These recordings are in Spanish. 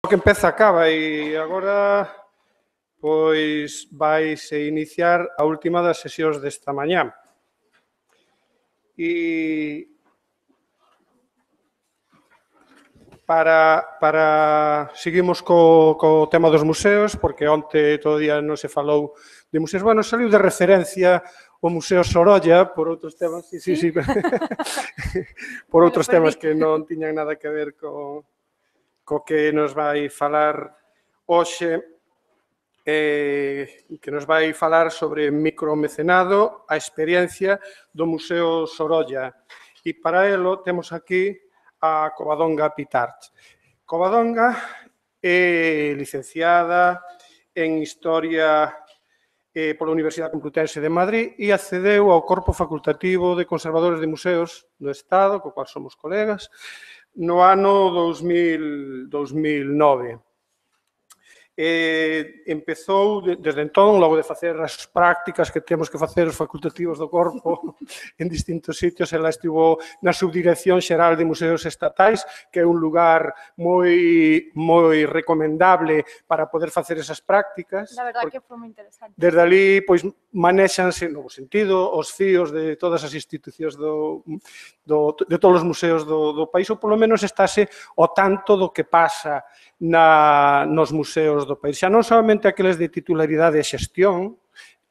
que empeza acaba e agora pois vaise iniciar a última das sesións desta mañá. E seguimos co tema dos museos, porque onte todo o día non se falou de museos. Bueno, saliu de referencia o Museo Sorolla por outros temas, sí. Por outros temas que non tiñan nada que ver co que nos vai falar hoxe, que nos vai falar sobre micromecenado, a experiencia do Museo Sorolla. E para elo temos aquí a Covadonga Pitarch. Covadonga é licenciada en Historia pola Universidade Complutense de Madrid e accedeu ao Corpo Facultativo de Conservadores de Museos do Estado, co cual somos colegas, no ano 2009. Empezou, desde entón, logo de facer as prácticas que temos que facer os facultativos do corpo en distintos sitios, ela estivo na Subdirección Xeral de Museos Estatais, que é un lugar moi recomendable para poder facer esas prácticas. La verdad que foi moi interesante. Desde ali, pois, manéxanse, no sentido, os fíos de todas as institucións de todos os museos do país, ou polo menos estáse ao tanto do que pasa nos museos do país. Xa non somente aqueles de titularidade e xestión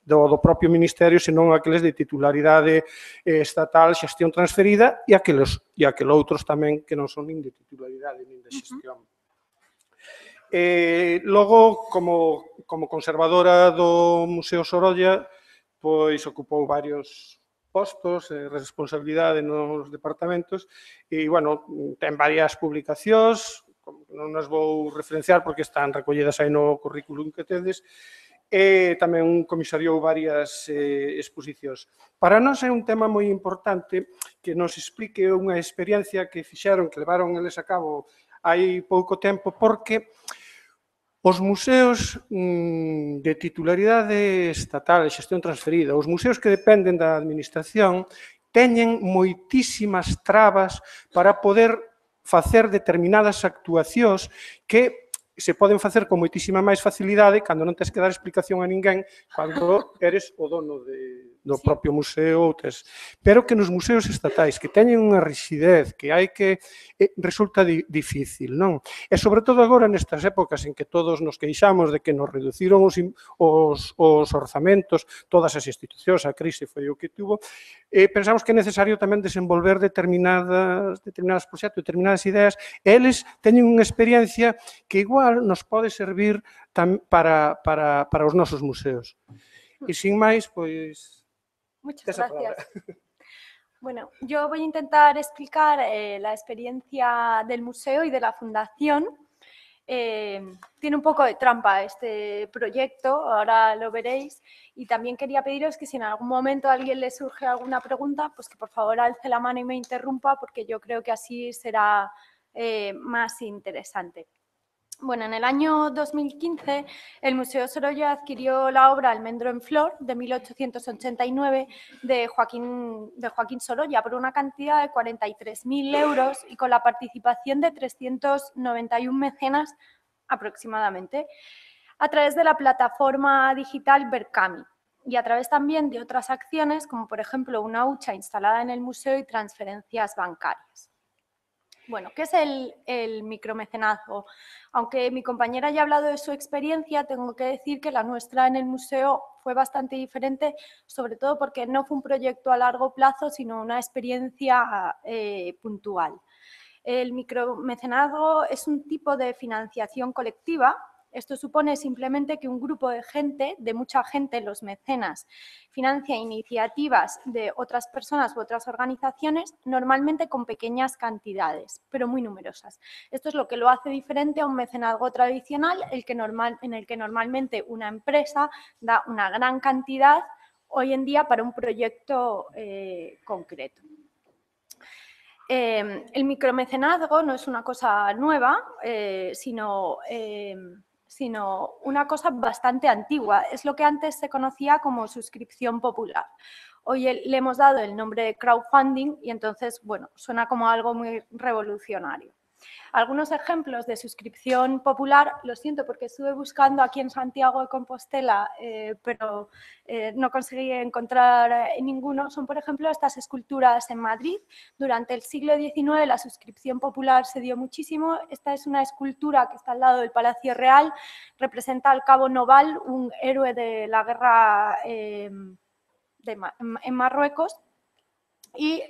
do propio Ministerio, senón aqueles de titularidade estatal, xestión transferida, e aqueles outros tamén que non son nin de titularidade nin de xestión. Logo, como conservadora do Museo Sorolla, pois ocupou varios postos de responsabilidade nos departamentos e, bueno, ten varias publicacións, non as vou referenciar porque están recollidas aí no currículum que tedes, e tamén comisariou varias exposicións. Para nós é un tema moi importante que nos explique unha experiencia que fixeron, que levaron eles a cabo hai pouco tempo, porque os museos de titularidade estatal e xestión transferida, os museos que dependen da administración, teñen moitísimas trabas para poder facer determinadas actuacións que se poden facer con moitísima máis facilidade cando non tens que dar explicación a ninguén, cando eres o dono do propio museo. Pero que nos museos estatais, que teñen unha rigidez, que hai que resulta difícil, non? E sobre todo agora nestas épocas en que todos nos queixamos de que nos reduciron os orzamentos, todas as institucións, a crise foi o que tuvo, pensamos que é necesario tamén desenvolver determinados proxectos, determinadas ideas, e eles teñen unha experiencia que igual nos pode servir para os nosos museos. E sin máis, pois... Muchas gracias. Bueno, yo voy a intentar explicar la experiencia del museo y de la fundación. Tiene un poco de trampa este proyecto, ahora lo veréis, y también quería pediros que si en algún momento a alguien le surge alguna pregunta, pues que por favor alce la mano y me interrumpa, porque yo creo que así será más interesante. Bueno, en el año 2015 el Museo Sorolla adquirió la obra Almendro en Flor de 1889 de Joaquín Sorolla por una cantidad de 43.000 euros y con la participación de 391 mecenas aproximadamente, a través de la plataforma digital Berkami y a través también de otras acciones como por ejemplo una hucha instalada en el museo y transferencias bancarias. Bueno, ¿qué es el micromecenazgo? Aunque mi compañera ya ha hablado de su experiencia, tengo que decir que la nuestra en el museo fue bastante diferente, sobre todo porque no fue un proyecto a largo plazo, sino una experiencia puntual. El micromecenazgo es un tipo de financiación colectiva. Esto supone simplemente que un grupo de gente, de mucha gente, los mecenas, financia iniciativas de otras personas u otras organizaciones, normalmente con pequeñas cantidades, pero muy numerosas. Esto es lo que lo hace diferente a un mecenazgo tradicional, en el que normalmente una empresa da una gran cantidad hoy en día para un proyecto concreto. El micromecenazgo no es una cosa nueva, sino una cosa bastante antigua. Es lo que antes se conocía como suscripción popular. Hoy le hemos dado el nombre de crowdfunding y entonces, bueno, suena como algo muy revolucionario. Algunos ejemplos de suscripción popular, lo siento porque estuve buscando aquí en Santiago de Compostela, pero no conseguí encontrar ninguno, son por ejemplo estas esculturas en Madrid. Durante el siglo XIX la suscripción popular se dio muchísimo. Esta es una escultura que está al lado del Palacio Real, representa al cabo Noval, un héroe de la guerra en Marruecos. Y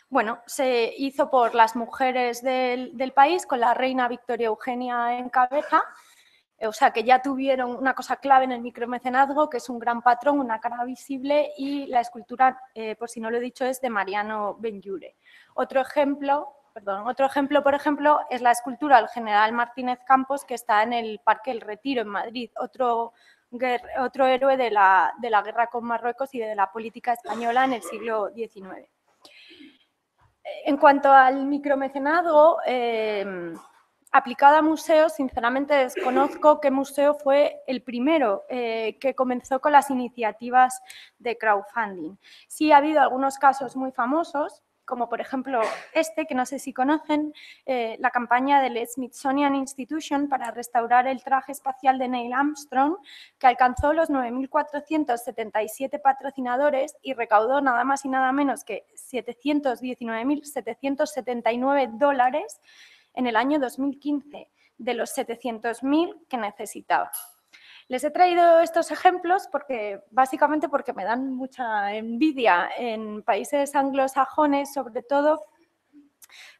bueno, se hizo por las mujeres del país, con la reina Victoria Eugenia en cabeza, o sea que ya tuvieron una cosa clave en el micromecenazgo, que es un gran patrón, una cara visible, y la escultura, por si no lo he dicho, es de Mariano Benlliure. Otro ejemplo, por ejemplo, es la escultura del general Martínez Campos, que está en el Parque El Retiro, en Madrid, otro héroe de la guerra con Marruecos y de la política española en el siglo XIX. En cuanto al micromecenazgo, aplicado a museos, sinceramente desconozco qué museo fue el primero que comenzó con las iniciativas de crowdfunding. Sí ha habido algunos casos muy famosos, como por ejemplo este, que no sé si conocen, la campaña del Smithsonian Institution para restaurar el traje espacial de Neil Armstrong, que alcanzó los 9.477 patrocinadores y recaudó nada más y nada menos que $719.779 en el año 2015, de los 700.000 que necesitaba. Les he traído estos ejemplos básicamente porque me dan mucha envidia en países anglosajones, sobre todo,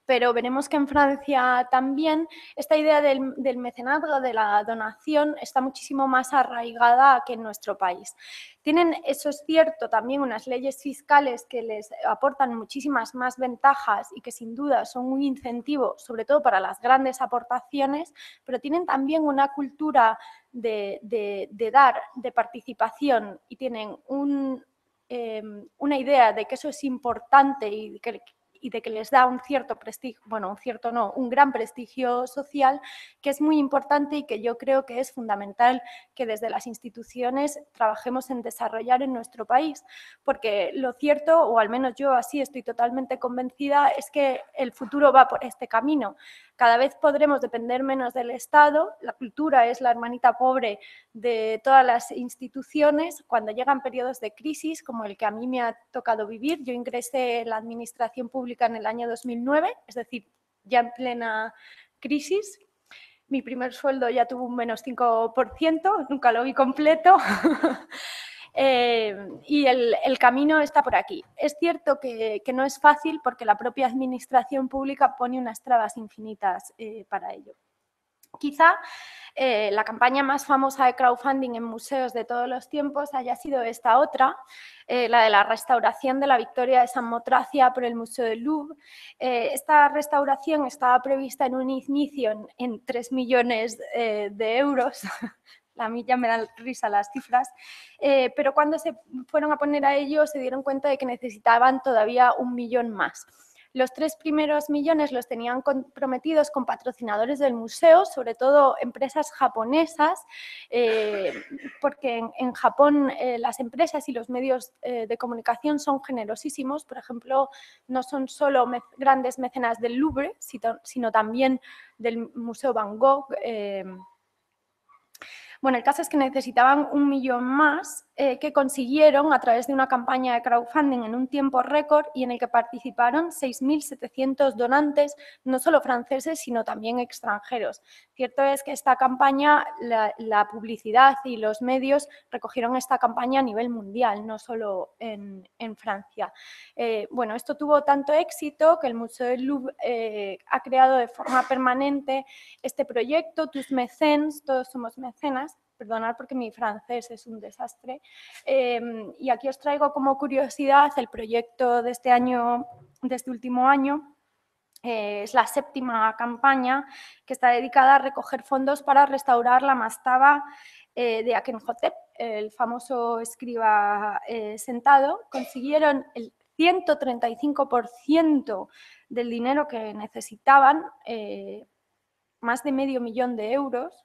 pero veremos que en Francia también esta idea del mecenazgo, de la donación, está muchísimo más arraigada que en nuestro país. Tienen, eso es cierto, también unas leyes fiscales que les aportan muchísimas más ventajas y que sin duda son un incentivo, sobre todo para las grandes aportaciones, pero tienen también una cultura de dar, de participación, y tienen una idea de que eso es importante y de que les da un cierto prestigio, bueno, un cierto no, un gran prestigio social, que es muy importante y que yo creo que es fundamental que desde las instituciones trabajemos en desarrollar en nuestro país, porque lo cierto, o al menos yo así estoy totalmente convencida, es que el futuro va por este camino. Cada vez podremos depender menos del Estado, la cultura es la hermanita pobre de todas las instituciones. Cuando llegan periodos de crisis, como el que a mí me ha tocado vivir, yo ingresé en la administración pública en el año 2009, es decir, ya en plena crisis. Mi primer sueldo ya tuvo un menos 5%, nunca lo vi completo. Y el camino está por aquí. Es cierto que no es fácil porque la propia administración pública pone unas trabas infinitas para ello. Quizá la campaña más famosa de crowdfunding en museos de todos los tiempos haya sido esta otra, la de la restauración de la Victoria de San Motracia por el Museo del Louvre. Esta restauración estaba prevista en un inicio en 3 millones de euros. A mí ya me dan risa las cifras, pero cuando se fueron a poner a ello se dieron cuenta de que necesitaban todavía 1 millón más. Los 3 primeros millones los tenían comprometidos con patrocinadores del museo, sobre todo empresas japonesas, porque en Japón las empresas y los medios de comunicación son generosísimos. Por ejemplo, no son solo grandes mecenas del Louvre, sino también del Museo Van Gogh. Bueno, el caso es que necesitaban 1 millón más que consiguieron a través de una campaña de crowdfunding en un tiempo récord y en el que participaron 6.700 donantes, no solo franceses, sino también extranjeros. Cierto es que esta campaña, la publicidad y los medios recogieron esta campaña a nivel mundial, no solo en Francia. Bueno, esto tuvo tanto éxito que el Museo del Louvre ha creado de forma permanente este proyecto, Tous Mécènes, todos somos mecenas. Perdonad porque mi francés es un desastre. Y aquí os traigo como curiosidad el proyecto de este año, de este último año. Es la 7ª campaña que está dedicada a recoger fondos para restaurar la mastaba de Akenhotep, el famoso escriba sentado. Consiguieron el 135% del dinero que necesitaban, más de medio millón de euros,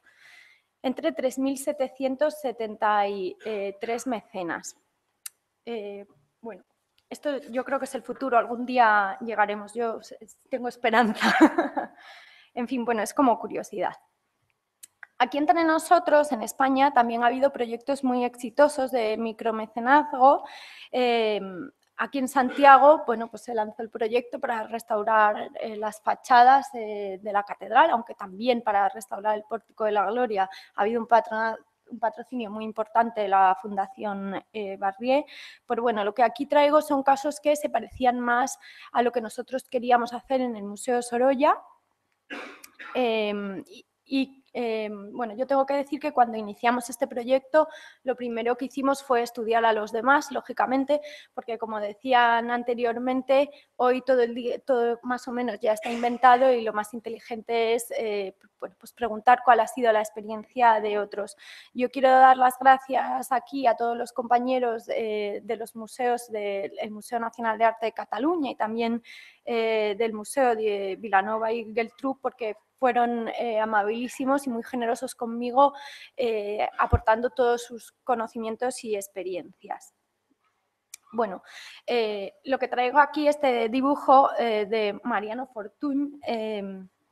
entre 3.773 mecenas. Bueno, esto yo creo que es el futuro, algún día llegaremos, yo tengo esperanza. En fin, bueno, es como curiosidad. Aquí entre nosotros, en España, también ha habido proyectos muy exitosos de micromecenazgo. Aquí en Santiago, bueno, pues se lanzó el proyecto para restaurar las fachadas de la catedral, aunque también para restaurar el Pórtico de la Gloria ha habido un patrocinio muy importante de la Fundación Barrié. Pero bueno, lo que aquí traigo son casos que se parecían más a lo que nosotros queríamos hacer en el Museo Sorolla. Bueno, yo tengo que decir que cuando iniciamos este proyecto, lo primero que hicimos fue estudiar a los demás, lógicamente, porque como decían anteriormente, hoy todo el día, todo más o menos ya está inventado y lo más inteligente es pues preguntar cuál ha sido la experiencia de otros. Yo quiero dar las gracias aquí a todos los compañeros de los museos del Museo Nacional de Arte de Cataluña y también del Museo de Vilanova y Geltrú, porque fueron amabilísimos y muy generosos conmigo, aportando todos sus conocimientos y experiencias. Bueno, lo que traigo aquí, este dibujo de Mariano Fortuny,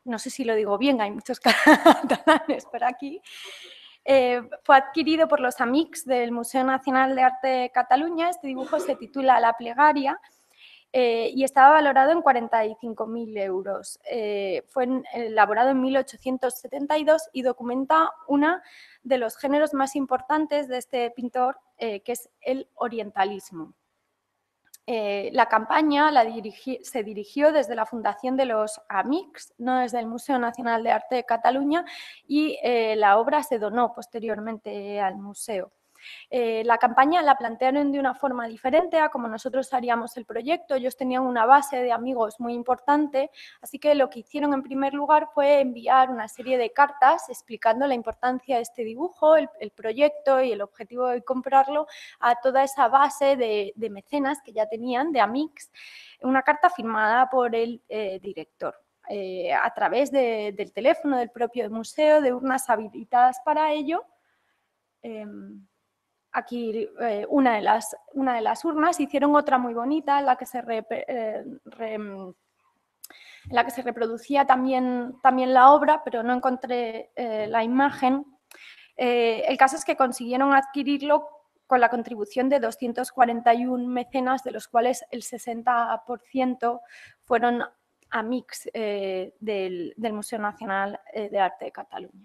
no sé si lo digo bien, hay muchos catalanes por aquí, fue adquirido por los amics del Museo Nacional de Arte de Cataluña. Este dibujo se titula La Plegaria y estaba valorado en 45.000 euros. Fue elaborado en 1872 y documenta uno de los géneros más importantes de este pintor, que es el orientalismo. La campaña se dirigió desde la Fundación de los Amics, no desde el Museo Nacional de Arte de Cataluña, y la obra se donó posteriormente al museo. La campaña la plantearon de una forma diferente a como nosotros haríamos el proyecto. Ellos tenían una base de amigos muy importante, así que lo que hicieron en primer lugar fue enviar una serie de cartas explicando la importancia de este dibujo, el proyecto y el objetivo de comprarlo a toda esa base de mecenas que ya tenían, de amics, una carta firmada por el director. A través del teléfono del propio museo, de urnas habilitadas para ello. Aquí una de las urnas, hicieron otra muy bonita en la que se, reproducía también la obra, pero no encontré la imagen. El caso es que consiguieron adquirirlo con la contribución de 241 mecenas, de los cuales el 60% fueron amics del Museo Nacional de Arte de Cataluña.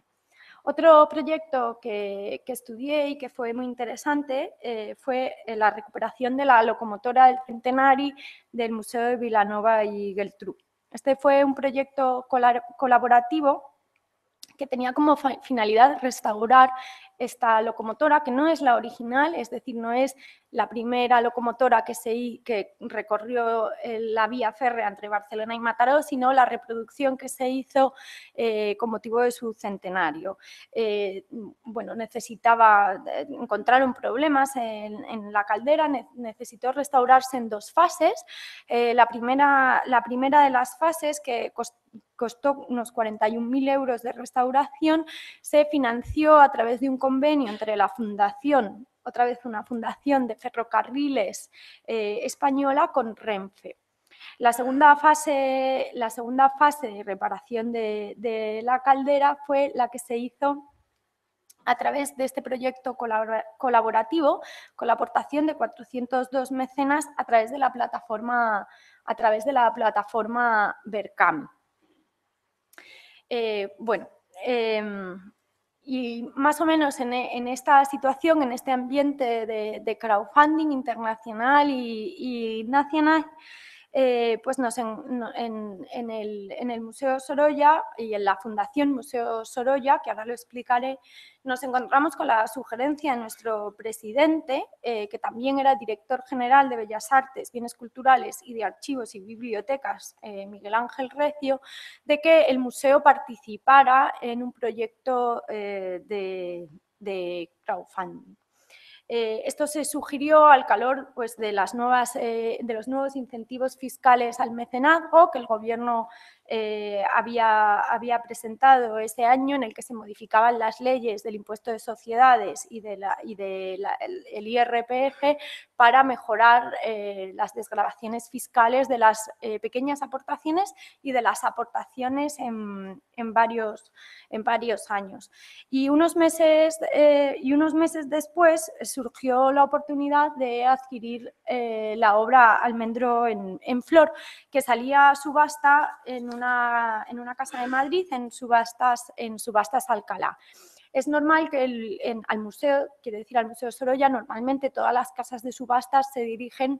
Otro proyecto que estudié y que fue muy interesante fue la recuperación de la locomotora del Centenari del Museo de Vilanova y Geltrú. Este fue un proyecto colaborativo que tenía como finalidad restaurar esta locomotora, que no es la original, es decir, no es la primera locomotora que recorrió la vía férrea entre Barcelona y Mataró, sino la reproducción que se hizo con motivo de su centenario. Bueno, encontraron problemas en la caldera, necesitó restaurarse en dos fases. La primera de las fases, que costó unos 41.000 euros de restauración, se financió a través de un convenio entre la Fundación, otra vez una fundación de ferrocarriles española, con Renfe. La segunda fase de reparación de la caldera fue la que se hizo a través de este proyecto colaborativo, con la aportación de 402 mecenas a través de la plataforma Vercam. Bueno, y más o menos en esta situación, en este ambiente de crowdfunding internacional y nacional, pues en el Museo Sorolla y en la Fundación Museo Sorolla, que ahora lo explicaré, nos encontramos con la sugerencia de nuestro presidente, que también era director general de Bellas Artes, Bienes Culturales y de Archivos y Bibliotecas, Miguel Ángel Recio, de que el museo participara en un proyecto de crowdfunding. Esto se sugirió al calor, pues, de los nuevos incentivos fiscales al mecenazgo que el Gobierno había presentado ese año, en el que se modificaban las leyes del impuesto de sociedades y el IRPF para mejorar las desgravaciones fiscales de las pequeñas aportaciones y de las aportaciones en varios años. Y unos meses después surgió la oportunidad de adquirir la obra Almendro en Flor, que salía a subasta en una casa de Madrid, en subastas Alcalá. Es normal que al museo, quiere decir al Museo Sorolla, normalmente todas las casas de subastas se dirigen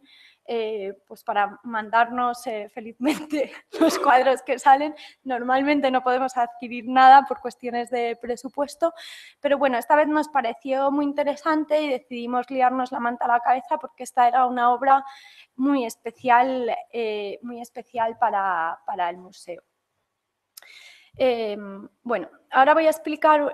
pues para mandarnos felizmente los cuadros que salen. Normalmente no podemos adquirir nada por cuestiones de presupuesto, pero bueno, esta vez nos pareció muy interesante y decidimos liarnos la manta a la cabeza porque esta era una obra muy especial para el museo. Bueno, ahora voy a explicar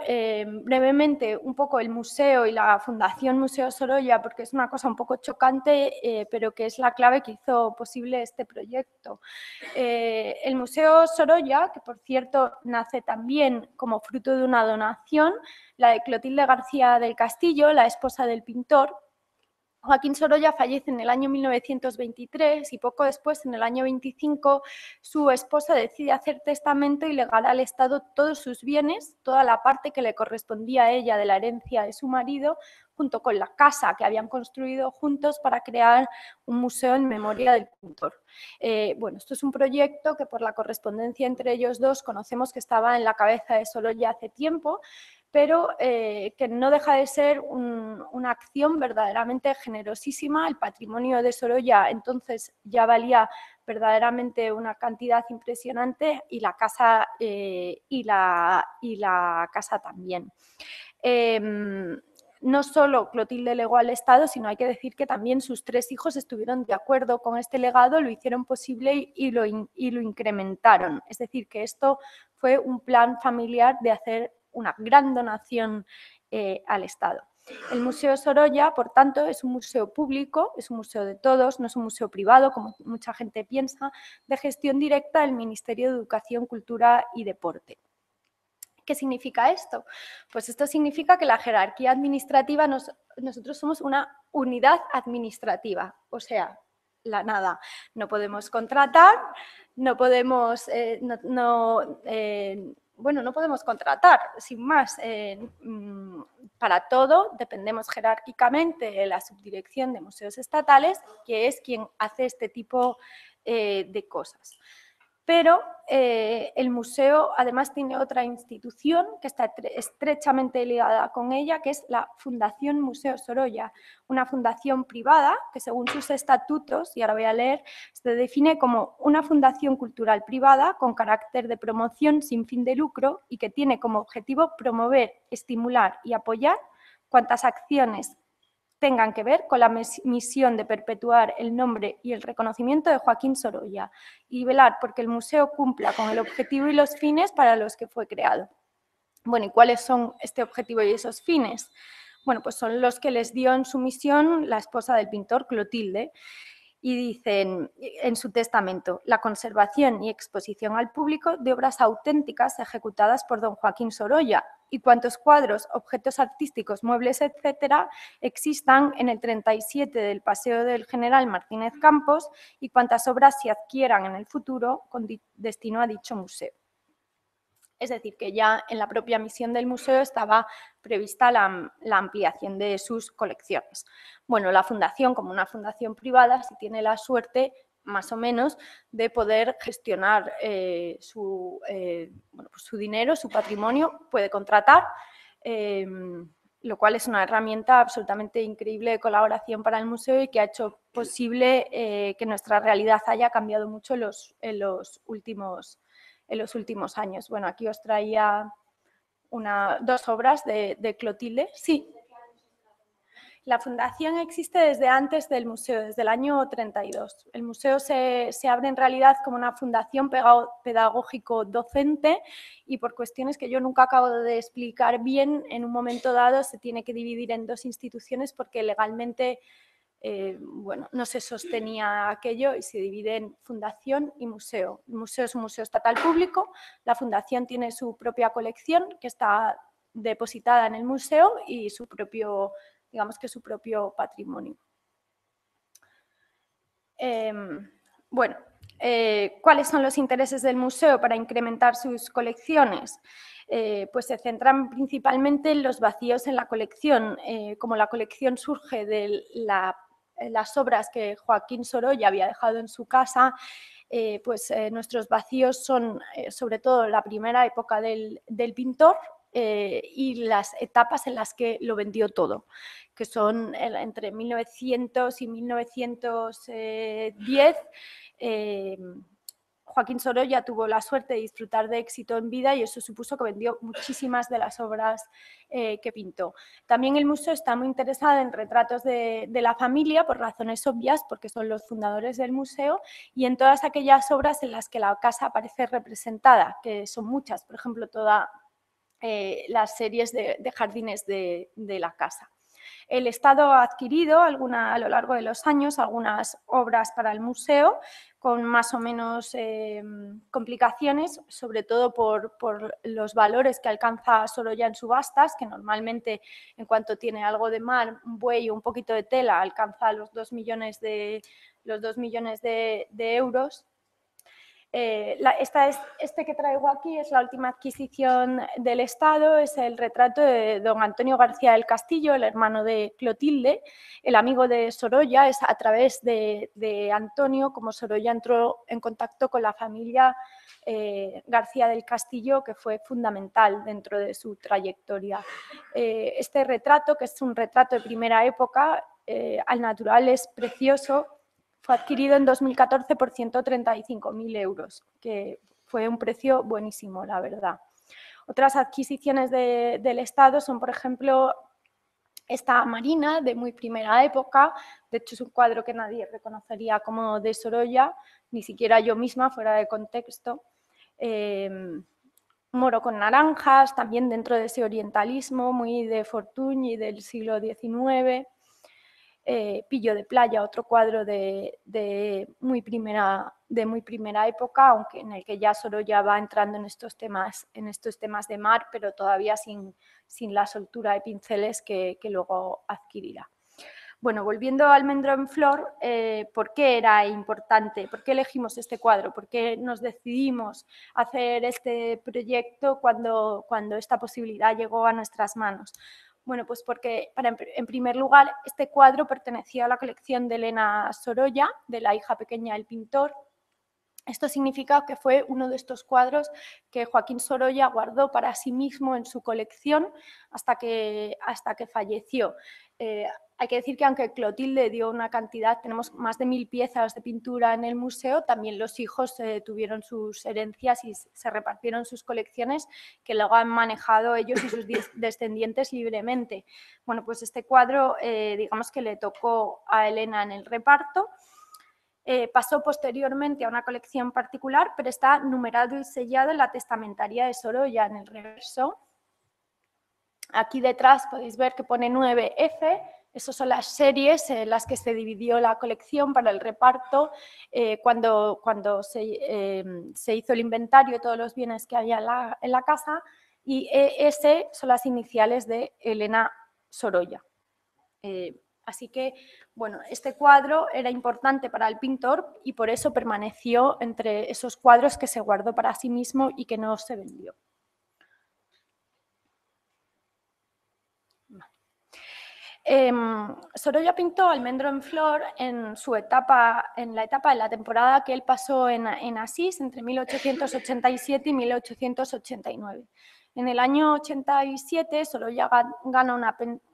brevemente un poco el museo y la Fundación Museo Sorolla, porque es una cosa un poco chocante, pero que es la clave que hizo posible este proyecto. El Museo Sorolla, que por cierto nace también como fruto de una donación, la de Clotilde García del Castillo, la esposa del pintor. Joaquín Sorolla fallece en el año 1923 y poco después, en el año 25, su esposa decide hacer testamento y legar al Estado todos sus bienes, toda la parte que le correspondía a ella de la herencia de su marido, junto con la casa que habían construido juntos para crear un museo en memoria del pintor. Bueno, esto es un proyecto que por la correspondencia entre ellos dos conocemos que estaba en la cabeza de Sorolla hace tiempo, pero que no deja de ser una acción verdaderamente generosísima. El patrimonio de Sorolla entonces ya valía verdaderamente una cantidad impresionante y la casa, también. No solo Clotilde legó al Estado, sino hay que decir que también sus 3 hijos estuvieron de acuerdo con este legado, lo hicieron posible y lo incrementaron. Es decir, que esto fue un plan familiar de hacer una gran donación al Estado. El Museo Sorolla, por tanto, es un museo público, es un museo de todos, no es un museo privado, como mucha gente piensa, de gestión directa del Ministerio de Educación, Cultura y Deporte. ¿Qué significa esto? Pues esto significa que la jerarquía administrativa, nosotros somos una unidad administrativa, o sea, la nada. No podemos contratar, no podemos, no podemos contratar, sin más. Para todo dependemos jerárquicamente de la subdirección de museos estatales, que es quien hace este tipo de cosas. Pero el museo además tiene otra institución que está estrechamente ligada con ella, que es la Fundación Museo Sorolla, una fundación privada que según sus estatutos, y ahora voy a leer, se define como una fundación cultural privada con carácter de promoción sin fin de lucro y que tiene como objetivo promover, estimular y apoyar cuantas acciones tengan que ver con la misión de perpetuar el nombre y el reconocimiento de Joaquín Sorolla y velar porque el museo cumpla con el objetivo y los fines para los que fue creado. Bueno, ¿y cuáles son este objetivo y esos fines? Bueno, pues son los que les dio en su misión la esposa del pintor, Clotilde, y dicen en su testamento: la conservación y exposición al público de obras auténticas ejecutadas por don Joaquín Sorolla y cuantos cuadros, objetos artísticos, muebles, etcétera, existan en el 37 del Paseo del General Martínez Campos y cuantas obras se adquieran en el futuro con destino a dicho museo. Es decir, que ya en la propia misión del museo estaba prevista la ampliación de sus colecciones. Bueno, la fundación, como una fundación privada, sí tiene la suerte, más o menos, de poder gestionar su dinero, su patrimonio, puede contratar, lo cual es una herramienta absolutamente increíble de colaboración para el museo y que ha hecho posible que nuestra realidad haya cambiado mucho en los últimos años. Bueno, aquí os traía 2 obras de Clotilde. Sí. La fundación existe desde antes del museo, desde el año 32. El museo se abre en realidad como una fundación pedagógico-docente y por cuestiones que yo nunca acabo de explicar bien, en un momento dado se tiene que dividir en 2 instituciones porque legalmente no se sostenía aquello y se divide en fundación y museo. El museo es un museo estatal público, la fundación tiene su propia colección que está depositada en el museo y su propio patrimonio. Bueno, ¿cuáles son los intereses del museo para incrementar sus colecciones? Pues se centran principalmente en los vacíos en la colección. Como la colección surge de las obras que Joaquín Sorolla había dejado en su casa, pues nuestros vacíos son sobre todo la primera época del pintor y las etapas en las que lo vendió todo, que son entre 1900 y 1910. Joaquín Sorolla tuvo la suerte de disfrutar de éxito en vida y eso supuso que vendió muchísimas de las obras que pintó. También el museo está muy interesado en retratos de la familia, por razones obvias, porque son los fundadores del museo, y en todas aquellas obras en las que la casa aparece representada, que son muchas, por ejemplo, todas las series de jardines de la casa. El Estado ha adquirido a lo largo de los años algunas obras para el museo con más o menos complicaciones, sobre todo por los valores que alcanza Sorolla en subastas, que normalmente en cuanto tiene algo de mar, un buey o un poquito de tela, alcanza los 2 millones de euros. Este que traigo aquí es la última adquisición del Estado, es el retrato de don Antonio García del Castillo, el hermano de Clotilde, el amigo de Sorolla. Es a través de Antonio como Sorolla entró en contacto con la familia García del Castillo, que fue fundamental dentro de su trayectoria. Este retrato, que es un retrato de primera época, al natural es precioso. Fue adquirido en 2014 por 135.000 euros, que fue un precio buenísimo, la verdad. Otras adquisiciones del Estado son, por ejemplo, esta Marina, de muy primera época. De hecho, es un cuadro que nadie reconocería como de Sorolla, ni siquiera yo misma, fuera de contexto. Moro con naranjas, también dentro de ese orientalismo, muy de Fortuny y del siglo XIX. Pillo de playa, otro cuadro de muy primera época, aunque en el que ya Sorolla va entrando en estos temas de mar, pero todavía sin la soltura de pinceles que luego adquirirá. Bueno, volviendo al Almendro en Flor, ¿por qué era importante? ¿Por qué elegimos este cuadro? ¿Por qué nos decidimos hacer este proyecto cuando esta posibilidad llegó a nuestras manos? Bueno, pues porque, en primer lugar, este cuadro pertenecía a la colección de Elena Sorolla, de la hija pequeña del pintor. Esto significa que fue uno de estos cuadros que Joaquín Sorolla guardó para sí mismo en su colección hasta que falleció. Hay que decir que aunque Clotilde dio una cantidad, tenemos más de 1000 piezas de pintura en el museo, también los hijos tuvieron sus herencias y se repartieron sus colecciones, que luego han manejado ellos y sus descendientes libremente. Bueno, pues este cuadro, digamos que le tocó a Elena en el reparto. Pasó posteriormente a una colección particular, pero está numerado y sellado en la testamentaria de Sorolla, en el reverso. Aquí detrás podéis ver que pone 9F, esas son las series en las que se dividió la colección para el reparto cuando se hizo el inventario de todos los bienes que había en la casa, y ES son las iniciales de Elena Sorolla. Así que, bueno, este cuadro era importante para el pintor y por eso permaneció entre esos cuadros que se guardó para sí mismo y que no se vendió. Sorolla pintó Almendro en Flor en la etapa de la temporada que él pasó en Asís entre 1887 y 1889. En el año 87,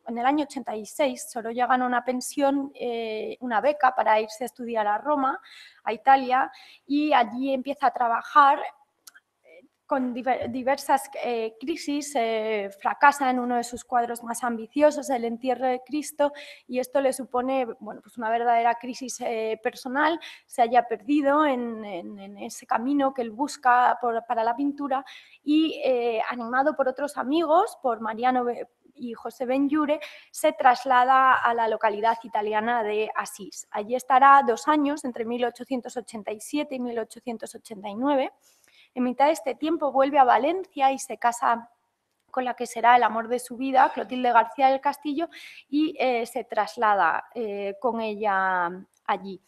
en el año 86, Sorolla ganó una pensión, una beca para irse a estudiar a Roma, a Italia, y allí empieza a trabajar con diversas crisis. Fracasa en uno de sus cuadros más ambiciosos, El entierro de Cristo, y esto le supone, bueno, pues una verdadera crisis personal. Se haya perdido en ese camino que él busca para la pintura, y animado por otros amigos, por Mariano y José Benlliure, se traslada a la localidad italiana de Asís. Allí estará 2 años, entre 1887 y 1889. En mitad de este tiempo vuelve a Valencia y se casa con la que será el amor de su vida, Clotilde García del Castillo, y se traslada con ella allí.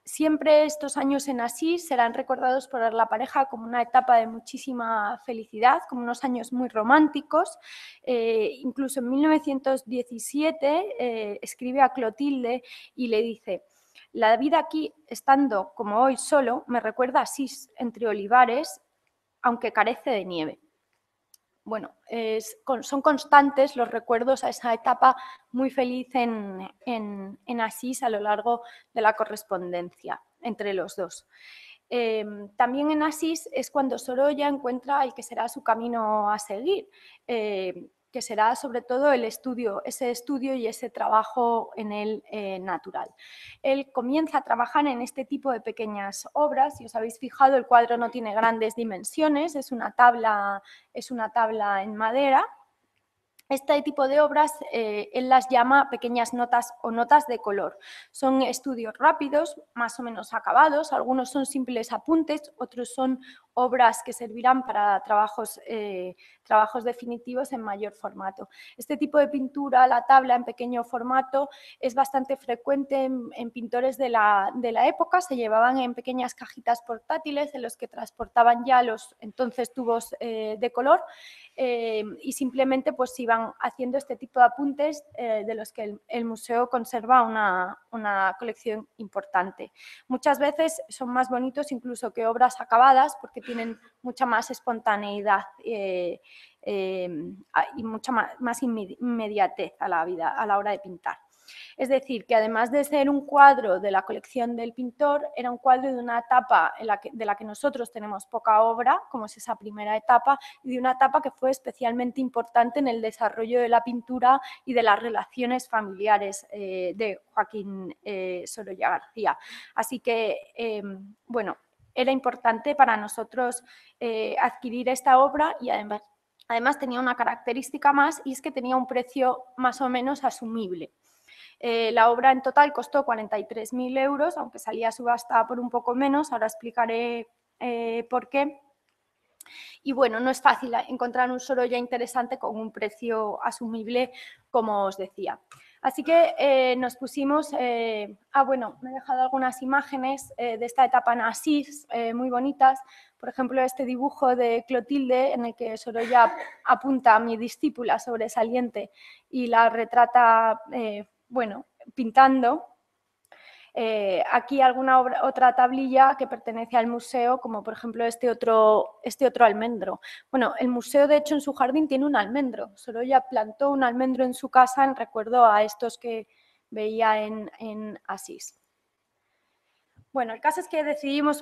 Siempre estos años en Asís serán recordados por la pareja como una etapa de muchísima felicidad, como unos años muy románticos. Incluso en 1917 escribe a Clotilde y le dice: la vida aquí, estando como hoy solo, me recuerda a Asís entre olivares, aunque carece de nieve. Bueno, son constantes los recuerdos a esa etapa muy feliz en Asís a lo largo de la correspondencia entre los dos. También en Asís es cuando Sorolla encuentra el que será su camino a seguir, que será sobre todo ese estudio y ese trabajo en el natural. Él comienza a trabajar en este tipo de pequeñas obras. Si os habéis fijado, el cuadro no tiene grandes dimensiones, es una tabla en madera. Este tipo de obras él las llama pequeñas notas o notas de color. Son estudios rápidos, más o menos acabados, algunos son simples apuntes, otros son obras que servirán para trabajos definitivos en mayor formato. Este tipo de pintura, la tabla en pequeño formato, es bastante frecuente en pintores de la época. Se llevaban en pequeñas cajitas portátiles en los que transportaban ya los entonces tubos de color, y simplemente pues iban haciendo este tipo de apuntes de los que el museo conserva una colección importante. Muchas veces son más bonitos incluso que obras acabadas porque tienen mucha más espontaneidad y mucha más inmediatez a la hora de pintar. Es decir, que además de ser un cuadro de la colección del pintor, era un cuadro de una etapa de la que nosotros tenemos poca obra, como es esa primera etapa, y de una etapa que fue especialmente importante en el desarrollo de la pintura y de las relaciones familiares de Joaquín Sorolla García. Así que, bueno, era importante para nosotros adquirir esta obra y además tenía una característica más, y es que tenía un precio más o menos asumible. La obra en total costó 43.000 euros, aunque salía a subasta por un poco menos, ahora explicaré por qué. Y bueno, no es fácil encontrar un Sorolla interesante con un precio asumible, como os decía. Así que nos pusimos, bueno, me he dejado algunas imágenes de esta etapa en Asís, muy bonitas. Por ejemplo, este dibujo de Clotilde en el que Sorolla apunta a mi discípula sobresaliente y la retrata, bueno, pintando. Aquí alguna otra tablilla que pertenece al museo, como por ejemplo este otro almendro. Bueno, el museo de hecho en su jardín tiene un almendro. Sorolla plantó un almendro en su casa en recuerdo a estos que veía en Asís. Bueno, el caso es que decidimos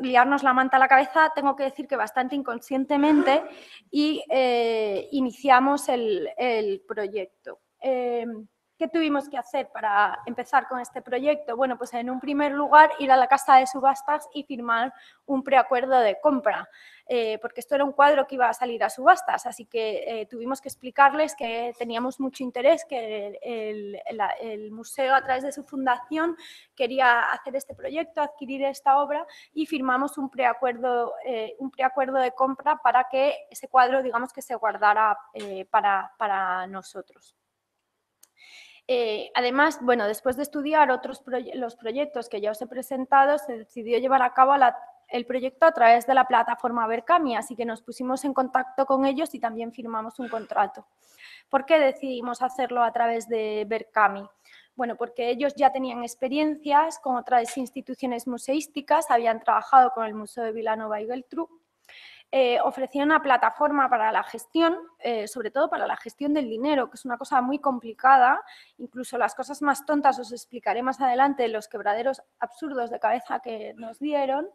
liarnos la manta a la cabeza, tengo que decir que bastante inconscientemente, y iniciamos el proyecto. ¿Qué tuvimos que hacer para empezar con este proyecto? Bueno, pues en un primer lugar ir a la casa de subastas y firmar un preacuerdo de compra, porque esto era un cuadro que iba a salir a subastas, así que tuvimos que explicarles que teníamos mucho interés, que el museo a través de su fundación quería hacer este proyecto, adquirir esta obra, y firmamos un preacuerdo de compra para que ese cuadro, digamos, que se guardara para nosotros. Además, bueno, después de estudiar los proyectos que ya os he presentado, se decidió llevar a cabo el proyecto a través de la plataforma Berkami, así que nos pusimos en contacto con ellos y también firmamos un contrato. ¿Por qué decidimos hacerlo a través de Berkami? Bueno, porque ellos ya tenían experiencias con otras instituciones museísticas, habían trabajado con el Museo de Vilanova y Geltrú, ofrecían una plataforma para la gestión, sobre todo para la gestión del dinero, que es una cosa muy complicada. Incluso las cosas más tontas os explicaré más adelante, los quebraderos absurdos de cabeza que nos dieron.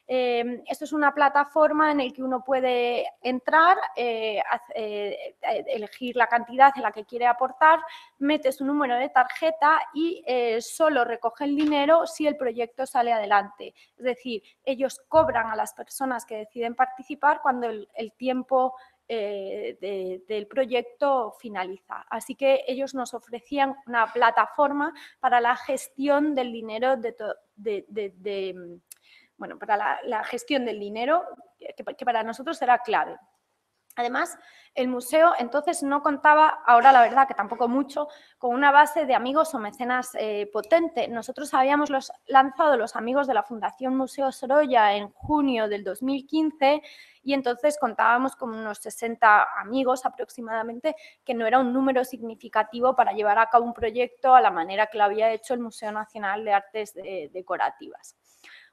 Esto es una plataforma en la que uno puede entrar, elegir la cantidad en la que quiere aportar, mete su número de tarjeta y solo recoge el dinero si el proyecto sale adelante. Es decir, ellos cobran a las personas que deciden participar cuando el tiempo del proyecto finaliza. Así que ellos nos ofrecían una plataforma para la gestión del dinero para la gestión del dinero, que para nosotros era clave. Además, el museo entonces no contaba, ahora la verdad que tampoco mucho, con una base de amigos o mecenas potente. Nosotros habíamos lanzado los amigos de la Fundación Museo Sorolla en junio del 2015 y entonces contábamos con unos 60 amigos aproximadamente, que no era un número significativo para llevar a cabo un proyecto a la manera que lo había hecho el Museo Nacional de Artes Decorativas.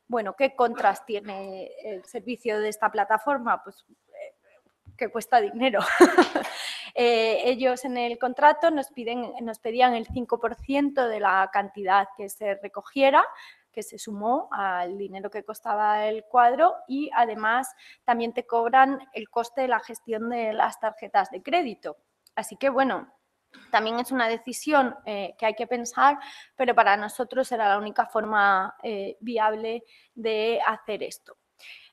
Bueno, ¿qué contras tiene el servicio de esta plataforma? Pues que cuesta dinero. Ellos en el contrato nos pedían el 5% de la cantidad que se recogiera, que se sumó al dinero que costaba el cuadro, y además también te cobran el coste de la gestión de las tarjetas de crédito. Así que bueno, también es una decisión que hay que pensar, pero para nosotros era la única forma viable de hacer esto.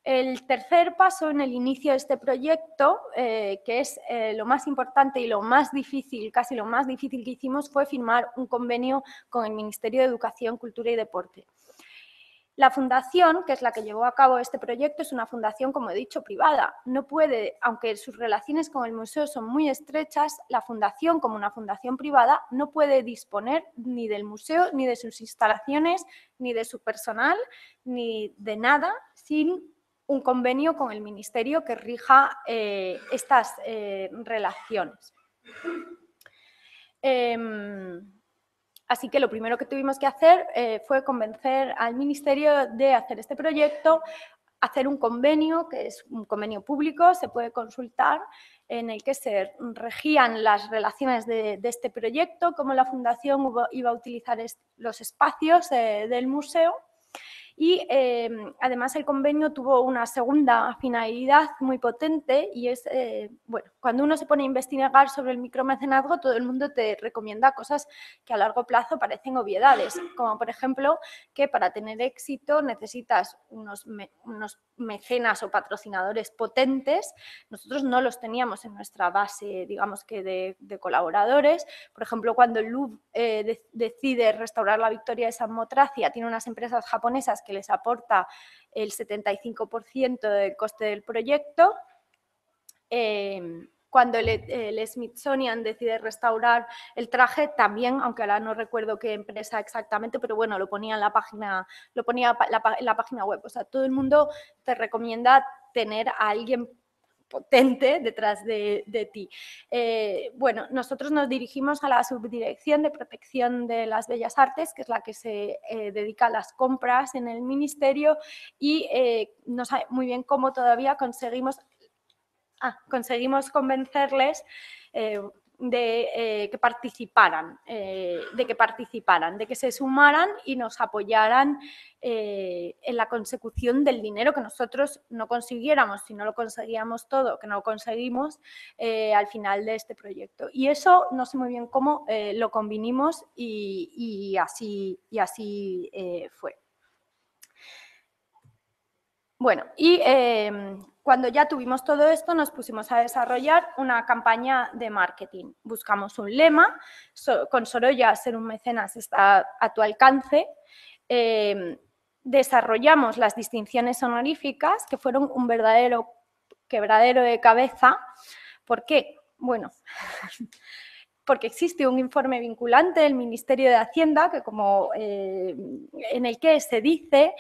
El tercer paso en el inicio de este proyecto, que es lo más importante y lo más difícil, casi lo más difícil que hicimos, fue firmar un convenio con el Ministerio de Educación, Cultura y Deporte. La fundación, que es la que llevó a cabo este proyecto, es una fundación, como he dicho, privada. No puede, aunque sus relaciones con el museo son muy estrechas, la fundación, como una fundación privada, no puede disponer ni del museo, ni de sus instalaciones, ni de su personal, ni de nada, sin un convenio con el Ministerio que rija estas relaciones. Así que lo primero que tuvimos que hacer fue convencer al Ministerio de hacer este proyecto, hacer un convenio, que es un convenio público, se puede consultar, en el que se regían las relaciones de este proyecto, cómo la Fundación iba a utilizar los espacios del museo. Y además el convenio tuvo una segunda finalidad muy potente y es, bueno, cuando uno se pone a investigar sobre el micromecenazgo, todo el mundo te recomienda cosas que a largo plazo parecen obviedades, como por ejemplo que para tener éxito necesitas unos mecenas o patrocinadores potentes. Nosotros no los teníamos en nuestra base, digamos que de colaboradores. Por ejemplo, cuando el Louvre decide restaurar la Victoria de San Motracia, tiene unas empresas japonesas que les aporta el 75% del coste del proyecto. Cuando el Smithsonian decide restaurar el traje, también, aunque ahora no recuerdo qué empresa exactamente, pero bueno, lo ponía en la página, en la página web. O sea, todo el mundo te recomienda tener a alguien potente detrás de ti. Bueno, nosotros nos dirigimos a la Subdirección de Protección de las Bellas Artes, que es la que se dedica a las compras en el Ministerio, y no sabe muy bien cómo todavía conseguimos convencerles de que participaran, de que se sumaran y nos apoyaran en la consecución del dinero que nosotros no consiguiéramos, si no lo conseguíamos todo, que no lo conseguimos al final de este proyecto. Y eso no sé muy bien cómo lo combinamos y así fue. Bueno, y cuando ya tuvimos todo esto, nos pusimos a desarrollar una campaña de marketing. Buscamos un lema, con Sorolla ser un mecenas está a tu alcance. Desarrollamos las distinciones honoríficas, que fueron un verdadero quebradero de cabeza. ¿Por qué? Bueno, porque existe un informe vinculante del Ministerio de Hacienda, que en el que se dice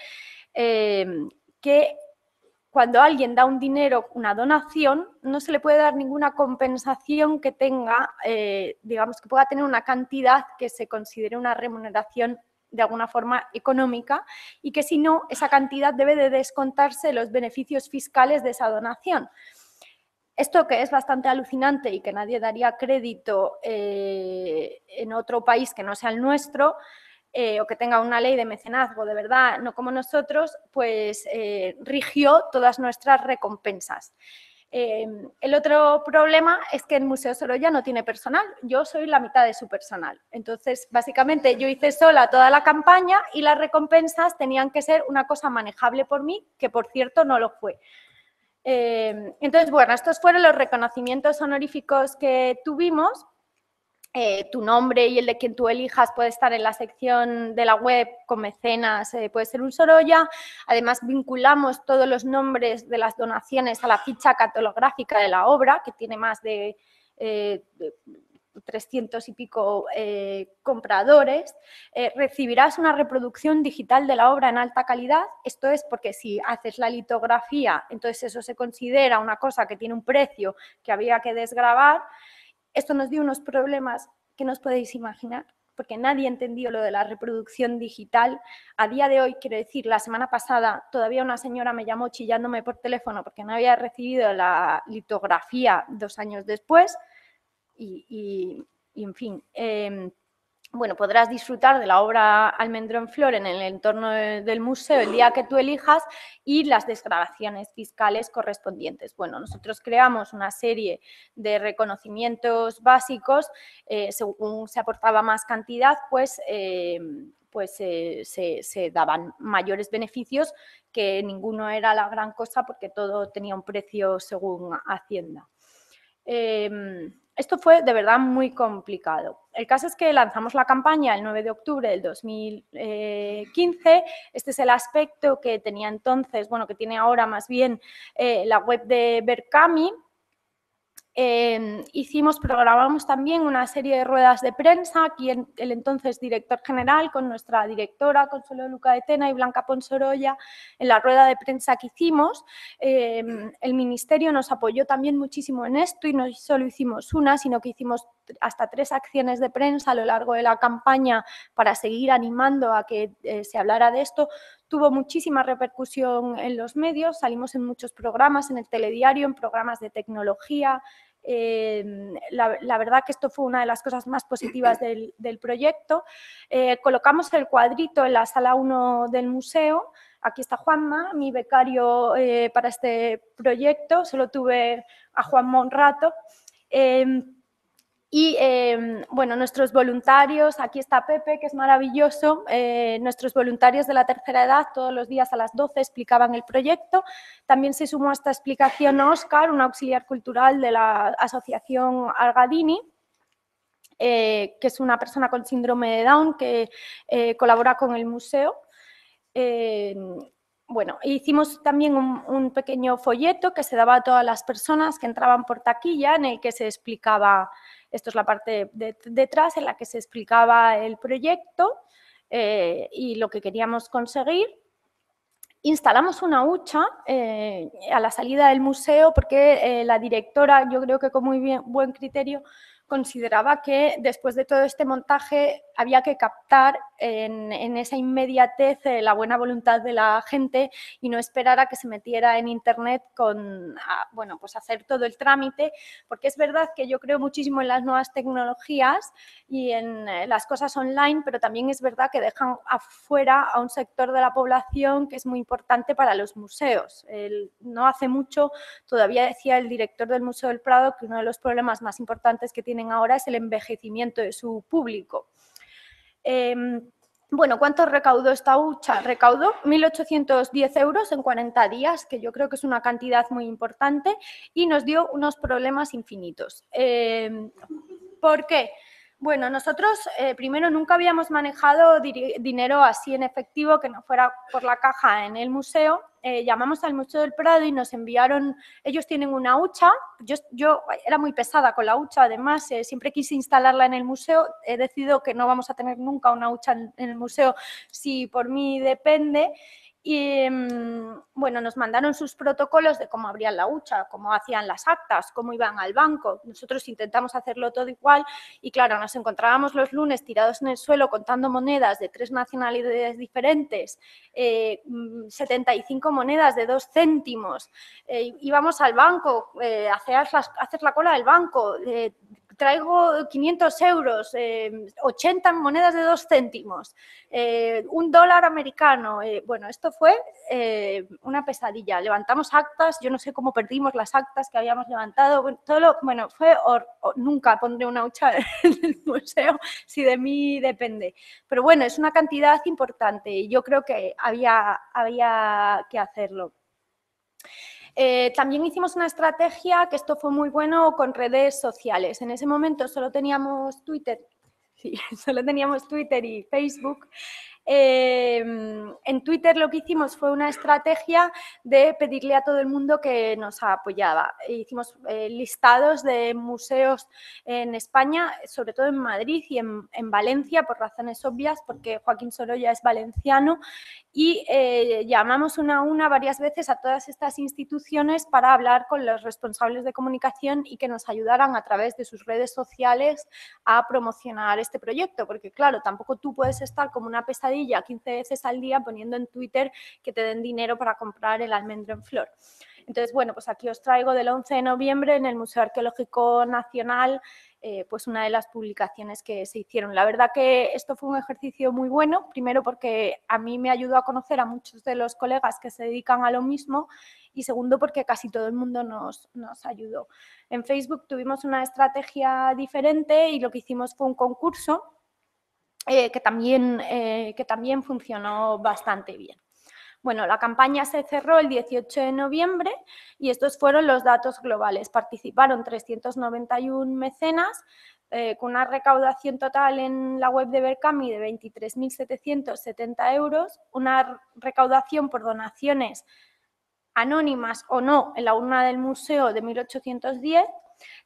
que cuando alguien da un dinero, una donación, no se le puede dar ninguna compensación que tenga, digamos, que pueda tener una cantidad que se considere una remuneración de alguna forma económica, y que si no, esa cantidad debe de descontarse los beneficios fiscales de esa donación. Esto, que es bastante alucinante y que nadie daría crédito en otro país que no sea el nuestro, o que tenga una ley de mecenazgo de verdad, no como nosotros, pues rigió todas nuestras recompensas. El otro problema es que el Museo Sorolla no tiene personal. Yo soy la mitad de su personal. Entonces, básicamente, yo hice sola toda la campaña y las recompensas tenían que ser una cosa manejable por mí, que por cierto no lo fue. Entonces, bueno, estos fueron los reconocimientos honoríficos que tuvimos. Tu nombre y el de quien tú elijas puede estar en la sección de la web con mecenas, puede ser un Sorolla. Además, vinculamos todos los nombres de las donaciones a la ficha catalográfica de la obra, que tiene más de 300 y pico compradores. Recibirás una reproducción digital de la obra en alta calidad. Esto es porque si haces la litografía, entonces eso se considera una cosa que tiene un precio que había que desgravar. Esto nos dio unos problemas que no os podéis imaginar, porque nadie entendió lo de la reproducción digital. A día de hoy, quiero decir, la semana pasada todavía una señora me llamó chillándome por teléfono porque no había recibido la litografía 2 años después y en fin, bueno, podrás disfrutar de la obra Almendro en Flor en el entorno del museo el día que tú elijas y las desgravaciones fiscales correspondientes. Bueno, nosotros creamos una serie de reconocimientos básicos, según se aportaba más cantidad, pues se daban mayores beneficios, que ninguno era la gran cosa porque todo tenía un precio según Hacienda. Esto fue de verdad muy complicado. El caso es que lanzamos la campaña el 9 de octubre del 2015. Este es el aspecto que tenía entonces, bueno, que tiene ahora más bien la web de Berkami. Programamos también una serie de ruedas de prensa, aquí el entonces director general con nuestra directora Consuelo Luca de Tena y Blanca Ponsorolla. En la rueda de prensa que hicimos, el Ministerio nos apoyó también muchísimo en esto y no solo hicimos una, sino que hicimos hasta 3 acciones de prensa a lo largo de la campaña para seguir animando a que se hablara de esto. Tuvo muchísima repercusión en los medios, salimos en muchos programas, en el telediario, en programas de tecnología. La verdad que esto fue una de las cosas más positivas del proyecto. Colocamos el cuadrito en la sala 1 del museo. Aquí está Juanma, mi becario para este proyecto. Solo tuve a Juanma un rato. Bueno, nuestros voluntarios, aquí está Pepe, que es maravilloso, nuestros voluntarios de la tercera edad todos los días a las 12 explicaban el proyecto. También se sumó a esta explicación Óscar, un auxiliar cultural de la Asociación Algadini, que es una persona con síndrome de Down que colabora con el museo. Bueno, hicimos también un pequeño folleto que se daba a todas las personas que entraban por taquilla, en el que se explicaba, esto es la parte de detrás, en la que se explicaba el proyecto y lo que queríamos conseguir. Instalamos una hucha a la salida del museo porque la directora, yo creo que con muy buen criterio, consideraba que después de todo este montaje había que captar en esa inmediatez la buena voluntad de la gente y no esperar a que se metiera en internet bueno, pues hacer todo el trámite, porque es verdad que yo creo muchísimo en las nuevas tecnologías y en las cosas online, pero también es verdad que dejan afuera a un sector de la población que es muy importante para los museos. No hace mucho todavía decía el director del Museo del Prado que uno de los problemas más importantes que tienen ahora es el envejecimiento de su público. Bueno, ¿cuánto recaudó esta hucha? Recaudó 1.810 euros en 40 días, que yo creo que es una cantidad muy importante, y nos dio unos problemas infinitos. ¿Por qué? Bueno, nosotros primero nunca habíamos manejado dinero así en efectivo que no fuera por la caja en el museo. Llamamos al Museo del Prado y nos enviaron, ellos tienen una hucha, yo era muy pesada con la hucha, además siempre quise instalarla en el museo, he decidido que no vamos a tener nunca una hucha en el museo si por mí depende. Y bueno, nos mandaron sus protocolos de cómo abrían la hucha, cómo hacían las actas, cómo iban al banco. Nosotros intentamos hacerlo todo igual y claro, nos encontrábamos los lunes tirados en el suelo contando monedas de 3 nacionalidades diferentes, 75 monedas de 2 céntimos, íbamos al banco, hacer la cola del banco, traigo 500 euros, 80 monedas de 2 céntimos, $1 americano. Bueno, esto fue una pesadilla. Levantamos actas, yo no sé cómo perdimos las actas que habíamos levantado. Bueno, nunca pondré una hucha en el museo si de mí depende. Pero bueno, es una cantidad importante y yo creo que había que hacerlo. También hicimos una estrategia, que esto fue muy bueno, con redes sociales. En ese momento solo teníamos Twitter, sí, solo teníamos Twitter y Facebook. En Twitter lo que hicimos fue una estrategia de pedirle a todo el mundo que nos apoyaba. Hicimos listados de museos en España, sobre todo en Madrid y en Valencia, por razones obvias, porque Joaquín Sorolla es valenciano, y llamamos una a una varias veces a todas estas instituciones para hablar con los responsables de comunicación y que nos ayudaran a través de sus redes sociales a promocionar este proyecto, porque claro, tampoco tú puedes estar como una pesadilla 15 veces al día poniendo en Twitter que te den dinero para comprar el almendro en flor. Entonces, bueno, pues aquí os traigo del 11 de noviembre en el Museo Arqueológico Nacional pues una de las publicaciones que se hicieron. La verdad que esto fue un ejercicio muy bueno, primero porque a mí me ayudó a conocer a muchos de los colegas que se dedican a lo mismo y segundo porque casi todo el mundo nos ayudó. En Facebook tuvimos una estrategia diferente y lo que hicimos fue un concurso que también funcionó bastante bien. Bueno, la campaña se cerró el 18 de noviembre y estos fueron los datos globales. Participaron 391 mecenas con una recaudación total en la web de Berkami de 23.770 euros, una recaudación por donaciones anónimas o no en la urna del museo de 1.810.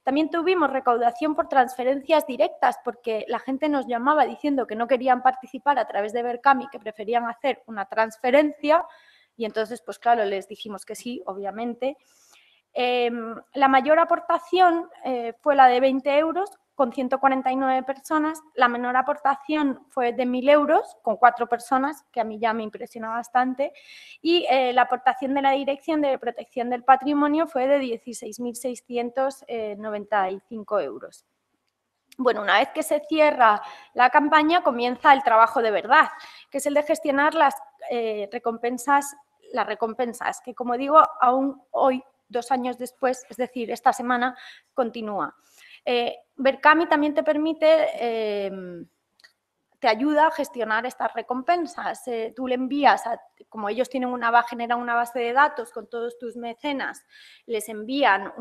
También tuvimos recaudación por transferencias directas porque la gente nos llamaba diciendo que no querían participar a través de Berkami, que preferían hacer una transferencia y entonces, pues claro, les dijimos que sí, obviamente. La mayor aportación fue la de 20 euros con 149 personas, la menor aportación fue de 1.000 euros con 4 personas, que a mí ya me impresiona bastante, y la aportación de la Dirección de Protección del Patrimonio fue de 16.695 euros. Bueno, una vez que se cierra la campaña, comienza el trabajo de verdad, que es el de gestionar las recompensas, que como digo, aún hoy, 2 años después, es decir, esta semana, continúa. Berkami también te permite, te ayuda a gestionar estas recompensas. Tú le envías, como ellos tienen generan una base de datos con todos tus mecenas, les envían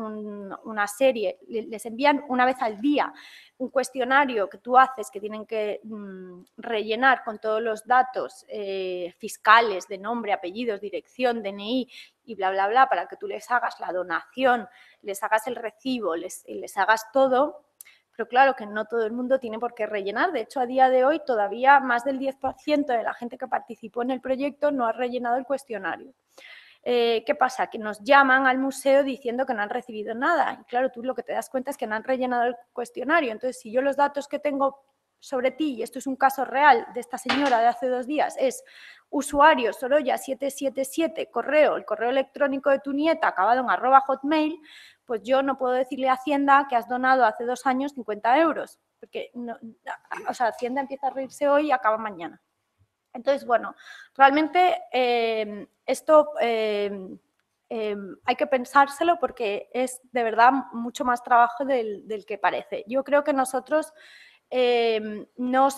una serie, les envían una vez al día un cuestionario que tú haces que tienen que rellenar con todos los datos fiscales de nombre, apellidos, dirección, DNI y bla, bla, bla, para que tú les hagas la donación, les hagas el recibo, les hagas todo. Pero claro que no todo el mundo tiene por qué rellenar. De hecho, a día de hoy todavía más del 10% de la gente que participó en el proyecto no ha rellenado el cuestionario. ¿Qué pasa? Que nos llaman al museo diciendo que no han recibido nada. Y claro, tú lo que te das cuenta es que no han rellenado el cuestionario. Entonces, si yo los datos que tengo sobre ti, y esto es un caso real de esta señora de hace 2 días, es usuario Sorolla 777, el correo electrónico de tu nieta acabado en @hotmail, pues yo no puedo decirle a Hacienda que has donado hace 2 años 50 euros, porque no, o sea, Hacienda empieza a reírse hoy y acaba mañana. Entonces, bueno, realmente esto hay que pensárselo porque es de verdad mucho más trabajo del que parece. Yo creo que nosotros no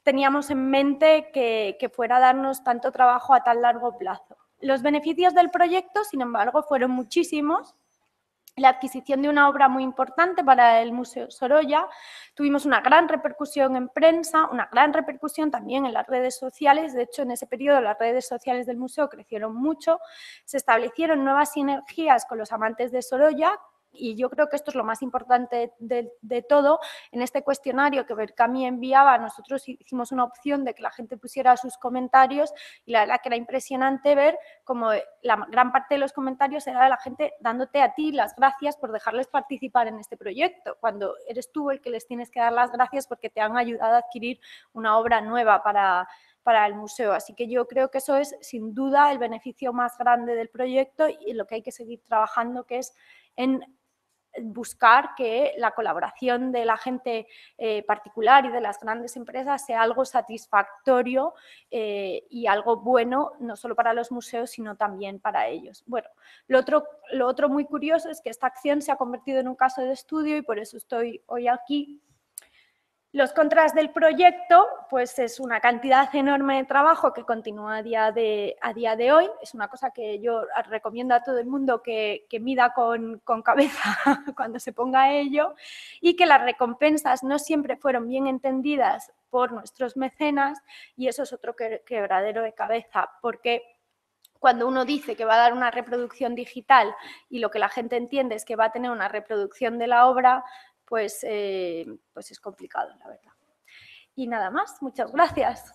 teníamos en mente que fuera a darnos tanto trabajo a tan largo plazo. Los beneficios del proyecto, sin embargo, fueron muchísimos. La adquisición de una obra muy importante para el Museo Sorolla, tuvimos una gran repercusión en prensa, una gran repercusión también en las redes sociales. De hecho, en ese periodo las redes sociales del museo crecieron mucho, se establecieron nuevas sinergias con los amantes de Sorolla, y yo creo que esto es lo más importante de todo. En este cuestionario que Berkami enviaba, nosotros hicimos una opción de que la gente pusiera sus comentarios y la verdad que era impresionante ver cómo la gran parte de los comentarios era de la gente dándote a ti las gracias por dejarles participar en este proyecto, cuando eres tú el que les tienes que dar las gracias porque te han ayudado a adquirir una obra nueva para el museo. Así que yo creo que eso es sin duda el beneficio más grande del proyecto y en lo que hay que seguir trabajando, que es en buscar que la colaboración de la gente particular y de las grandes empresas sea algo satisfactorio y algo bueno, no solo para los museos, sino también para ellos. Bueno, lo otro muy curioso es que esta acción se ha convertido en un caso de estudio y por eso estoy hoy aquí. Los contras del proyecto, pues es una cantidad enorme de trabajo que continúa a día de hoy. Es una cosa que yo recomiendo a todo el mundo que mida con cabeza cuando se ponga a ello, y que las recompensas no siempre fueron bien entendidas por nuestros mecenas, y eso es otro quebradero de cabeza, porque cuando uno dice que va a dar una reproducción digital y lo que la gente entiende es que va a tener una reproducción de la obra, pues es complicado, la verdad. Y nada más, muchas gracias.